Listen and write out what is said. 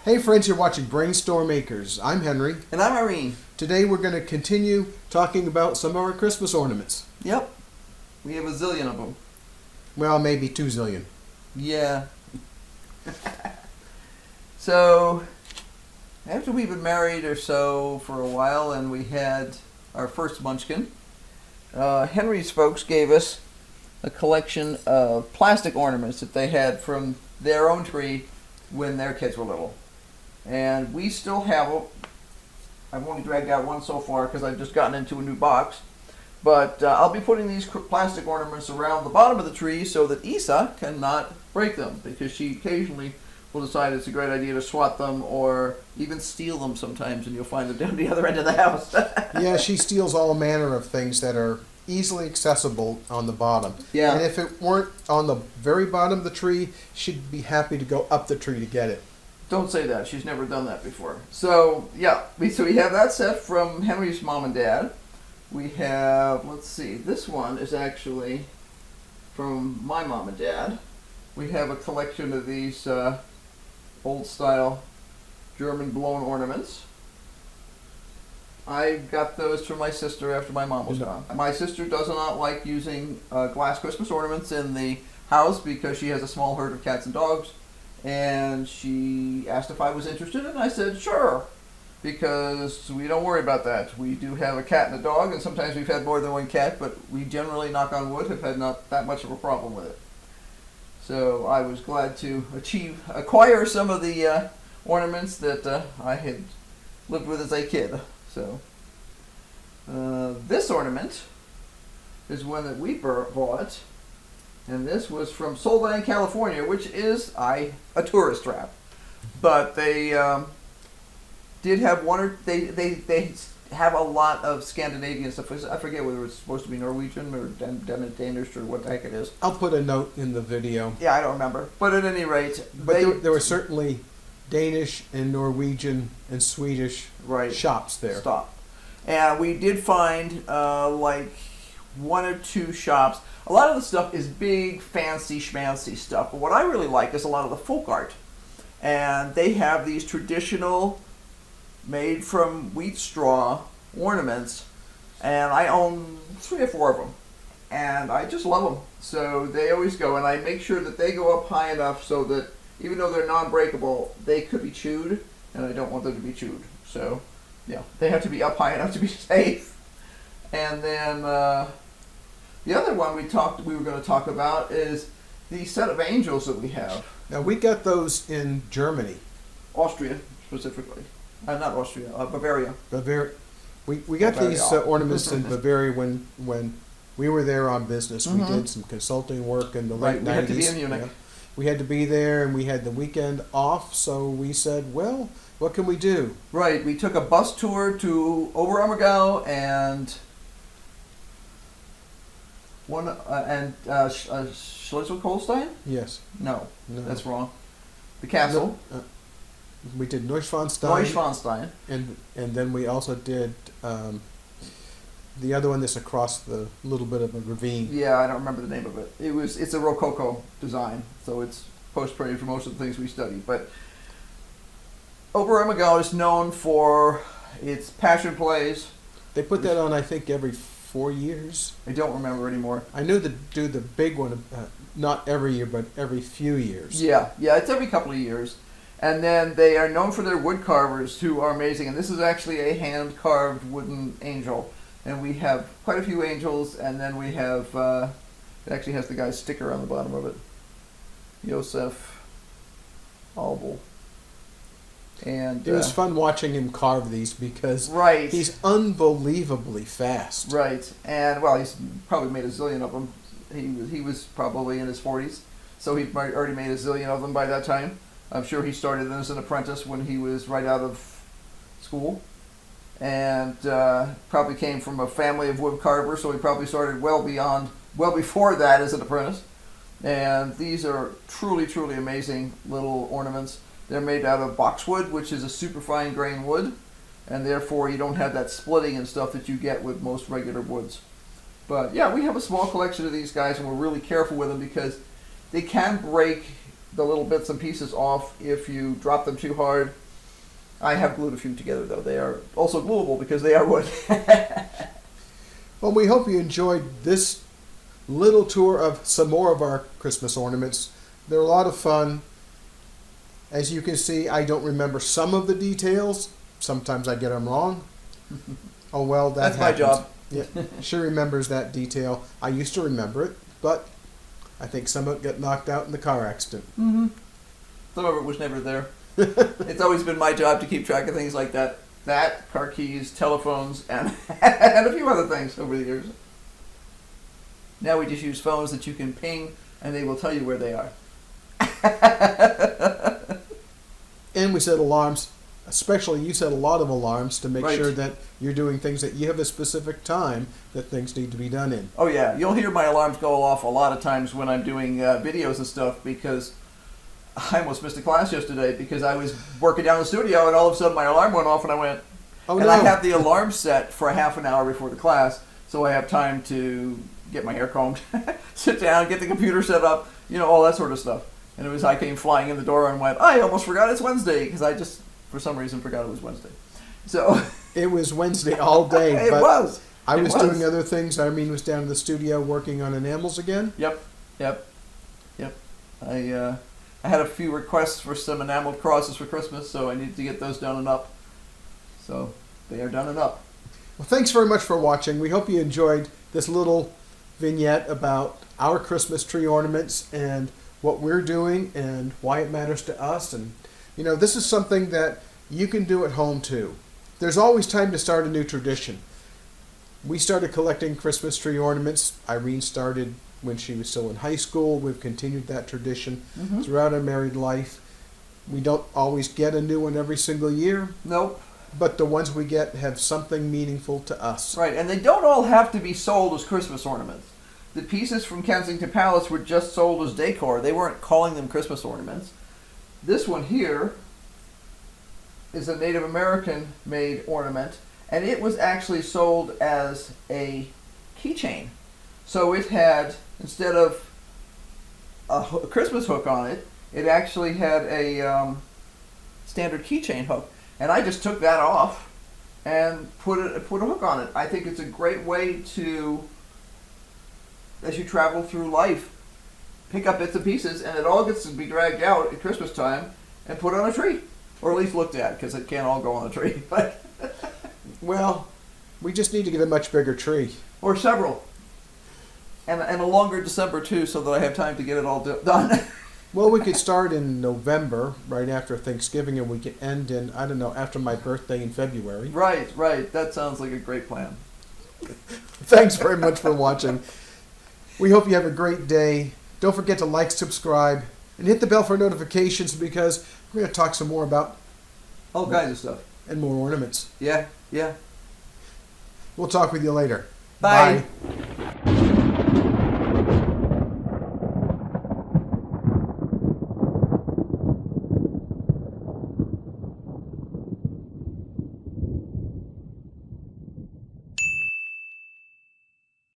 Hey friends, you're watching BrainStormAcres. I'm Henry. And I'm Irene. Today we're going to continue talking about some of our Christmas ornaments. Yep. We have a zillion of them. Well, maybe 2 zillion. Yeah. So, after we've been married or so for a while and we had our first munchkin, Henry's folks gave us a collection of plastic ornaments that they had from their own tree when their kids were little. And we still have them. I've only dragged out one so far because I've just gotten into a new box. But I'll be putting these plastic ornaments around the bottom of the tree so that Isa cannot break them, because she occasionally will decide it's a great idea to swat them or even steal them sometimes, and you'll find them down the other end of the house. Yeah, she steals all manner of things that are easily accessible on the bottom. Yeah. And if it weren't on the very bottom of the tree, she'd be happy to go up the tree to get it. Don't say that. She's never done that before. So, yeah. So we have that set from Henry's mom and dad. We have, let's see, this one is actually from my mom and dad. We have a collection of these old-style German blown ornaments. I got those from my sister after my mom was gone. My sister does not like using glass Christmas ornaments in the house because she has a small herd of cats and dogs. And she asked if I was interested, and I said, sure, because we don't worry about that. We do have a cat and a dog, and sometimes we've had more than one cat, but we generally, knock on wood, have had not that much of a problem with it. So I was glad to acquire some of the ornaments that I had lived with as a kid. So this ornament is one that we bought. And this was from Solvang, California, which is a tourist trap. But they did have they have a lot of Scandinavian stuff. I forget whether it's supposed to be Norwegian or Danish or what the heck it is. I'll put a note in the video. Yeah, I don't remember. But at any rate, But there were certainly Danish and Norwegian and Swedish shops there. And we did find like 1 or 2 shops. A lot of the stuff is big, fancy, schmancy stuff. But what I really like is a lot of the folk art. And they have these traditional, made from wheat straw ornaments. And I own 3 or 4 of them. And I just love them. So they always go. And I make sure that they go up high enough so that even though they're non-breakable, they could be chewed. And I don't want them to be chewed. So, yeah, they have to be up high enough to be safe. And then the other one we were going to talk about is the set of angels that we have. Now, we got those in Germany. Austria, specifically. Not Austria, Bavaria. We got these ornaments in Bavaria when we were there on business. Mm-hmm. We did some consulting work in the late 90s. We had to be in Munich. Yeah. We had to be there, and we had the weekend off, so we said, well, what can we do? Right, we took a bus tour to Oberammergau and Schleswig-Holstein? Yes. No, that's wrong. The castle. No, we did Neuschwanstein. Neuschwanstein. And then we also did the other one that's across the little bit of a ravine. Yeah, I don't remember the name of it. It's a Rococo design, so it's post-period for most of the things we study. But Oberammergau is known for its passion plays. They put that on, I think, every 4 years. I don't remember anymore. I knew to do the big one, not every year, but every few years. Yeah, it's every couple of years. And then they are known for their wood carvers, who are amazing. And this is actually a hand-carved wooden angel. And we have quite a few angels, and then we have, it actually has the guy's sticker on the bottom of it. Josef Albel. And it was fun watching him carve these because he's unbelievably fast. Right, and well, he's probably made a zillion of them. He was probably in his 40s, so he already made a zillion of them by that time. I'm sure he started as an apprentice when he was right out of school, and probably came from a family of wood carvers, so he probably started well before that as an apprentice. And these are truly, truly amazing little ornaments. They're made out of boxwood, which is a super fine grain wood, and therefore you don't have that splitting and stuff that you get with most regular woods. But yeah, we have a small collection of these guys, and we're really careful with them because they can break the little bits and pieces off if you drop them too hard. I have glued a few together though. They are also gluable because they are wood. Well, we hope you enjoyed this little tour of some more of our Christmas ornaments. They're a lot of fun. As you can see, I don't remember some of the details. Sometimes I get them wrong. Oh well, That's happens. my job. Yeah, she remembers that detail. I used to remember it, but I think some of it got knocked out in the car accident. Mm-hmm. Some of it was never there. It's always been my job to keep track of things like that. That, car keys, telephones, and, and a few other things over the years. Now we just use phones that you can ping, and they will tell you where they are. And we set alarms. Especially, you set a lot of alarms to make Right. sure that you're doing things that you have a specific time that things need to be done in. Oh yeah, you'll hear my alarms go off a lot of times when I'm doing videos and stuff because I almost missed a class yesterday because I was working down in the studio and all of a sudden my alarm went off and I went, Oh and no! I have the alarm set for a half an hour before the class, so I have time to get my hair combed, sit down, get the computer set up, all that sort of stuff. And it was I came flying in the door and went, I almost forgot it's Wednesday because I just for some reason forgot it was Wednesday. So It was Wednesday all day. it but was. I It was was. doing other things. Irene was down in the studio working on enamels again. Yep. I had a few requests for some enameled crosses for Christmas, so I needed to get those done and up. So they are done and up. Well, thanks very much for watching. We hope you enjoyed this little vignette about our Christmas tree ornaments and what we're doing and why it matters to us. And, this is something that you can do at home too. There's always time to start a new tradition. We started collecting Christmas tree ornaments. Irene started when she was still in high school. We've continued that tradition throughout our married life. We don't always get a new one every single year, Nope. but the ones we get have something meaningful to us. Right, and they don't all have to be sold as Christmas ornaments. The pieces from Kensington Palace were just sold as decor. They weren't calling them Christmas ornaments. This one here is a Native American made ornament, and it was actually sold as a keychain. So it had, instead of a Christmas hook on it, it actually had a standard keychain hook. And I just took that off and put a hook on it. I think it's a great way to, as you travel through life, pick up bits and pieces, and it all gets to be dragged out at Christmas time and put on a tree. Or at least looked at, because it can't all go on a tree. But Well, we just need to get a much bigger tree. or several. And a longer December too, so that I have time to get it all done. Well, we could start in November, right after Thanksgiving, and we could end in, I don't know, after my birthday in February. Right. That sounds like a great plan. Thanks very much for watching. We hope you have a great day. Don't forget to like, subscribe, and hit the bell for notifications because we're going to talk some more about All kinds of stuff. and more ornaments. Yeah. We'll talk with you later. Bye. Bye.